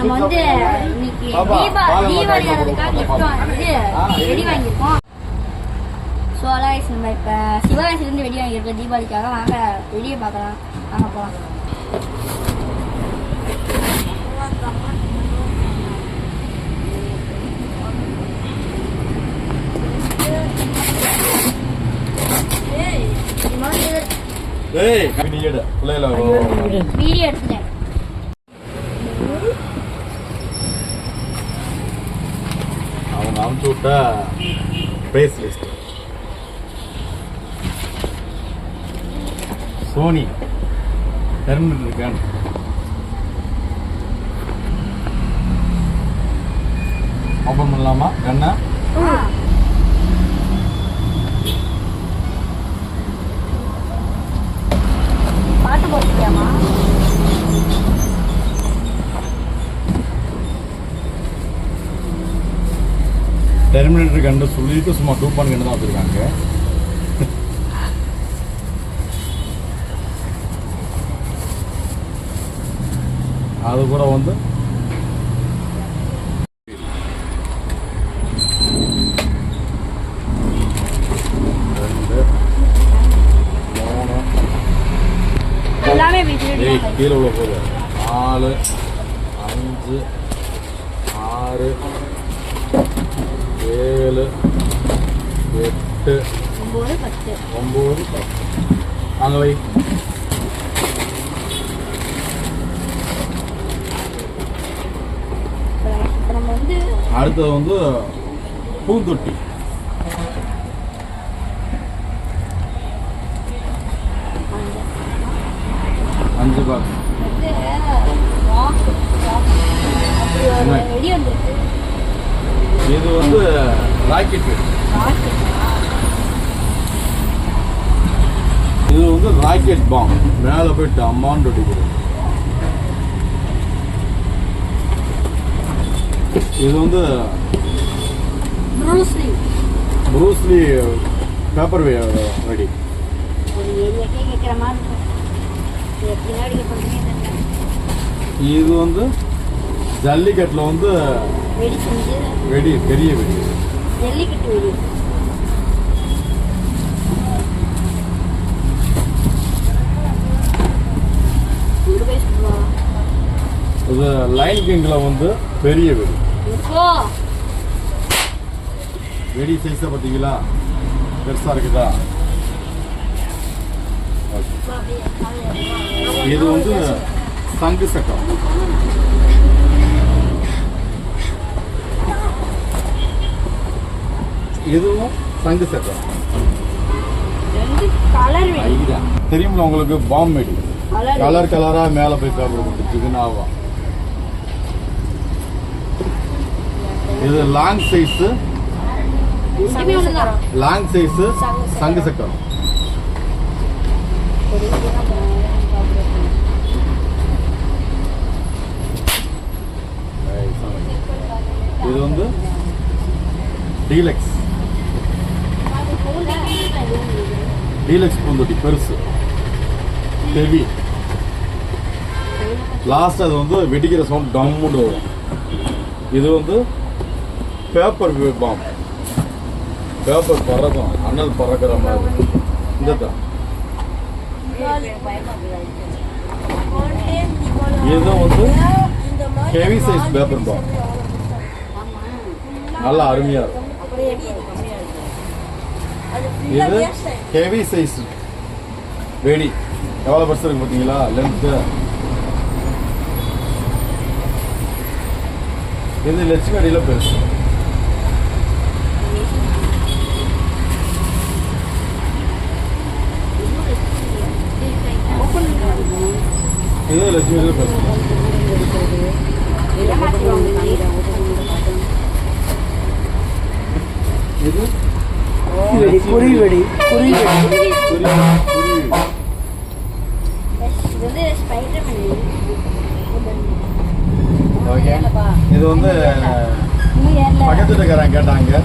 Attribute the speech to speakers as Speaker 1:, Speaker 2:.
Speaker 1: நம்ம வந்து இன்னைக்கு தீபாவளி ஆனதுக்காக கிஃப்ட் வாங்கிட்டு வெடி வாங்கியிருக்கோம். ஸோ அதான் நம்ம இப்போ சிவகாசிலேருந்து வெடி வாங்கியிருக்கோம் தீபாவளிக்காக. வாங்க வெடியை பார்க்கலாம், வாங்க போகலாம். வீடியோ எடுத்துட்டேன்.
Speaker 2: அவங்க அனுப்பிச்சு விட்ட பிரைஸ் லிஸ்ட். சோனி டெர்மினேட்டர் கன், ஓபன் பண்ணலாமா கண்ணா?
Speaker 1: பாட்டு போட்டுக்கியாமா?
Speaker 2: டெர்மினேட்டர் கண்டு சொல்லிட்டு சும்மா 2 கண்டு தான் வச்சிருக்காங்க. அது கூட வந்து கீழே உள்ள போகுது 4 5 6 7 8 9 10 அங்கே வை. அடுத்தது வந்து பூந்தொட்டி. அஞ்சு பாக்ஸ். இது வந்து ராக்கெட். இது வந்து ராக்கெட் பாம், மேல போயிட்டு அம்மான்னு அடிக்கிறது. இது வந்து ப்ரூஸ்லி பேப்பர் வெடி. இது வந்து ஜல்லிக்கட்டுல வந்து வெடி, பெரிய வெடி. இது லைன் கிங்ல வந்து பெரிய வெடி. வெடி சைஸ பாத்தீங்களா, பெருசா இருக்குதா? இது வந்து சங்கு சக்கம். இதுவும் சங்கு சக்கம். தெரியுங்களா உங்களுக்கு? பாம் வெடி கலர் கலரா மேல போய் பேப்பர் கொடுத்துருக்குன்னு ஆகும். இது லாங் சைஸ், லாங் சைஸ் சங்கு சக்கம். இது வந்து டீலக்ஸ் பூந்தொட்டி, பெருசு ஹெவி. லாஸ்ட் அது வந்து வெடிக்கிற சவுண்ட் டம்முன்னு வரும். இது வந்து பேப்பர் பாம், பேப்பர் பறக்கும், அண்ணல் பறக்கிற மாதிரி. இந்த தான் இது வந்து ஹெவி சைஸ் பேப்பர் பாம், நல்லா அருமையா இருக்கும். இது ஹெவி சைஸ் வெடி, எவ்வளவு பெருசு இருக்கு பாத்தீங்களா லென்த். இது லட்சுமி அடியில பெருசு. இது லட்சுமி அடியில பெருசு. இது குறி வெடி. இது வந்து பக்கத்துல இருக்கிறாங்க கேட்டாங்க.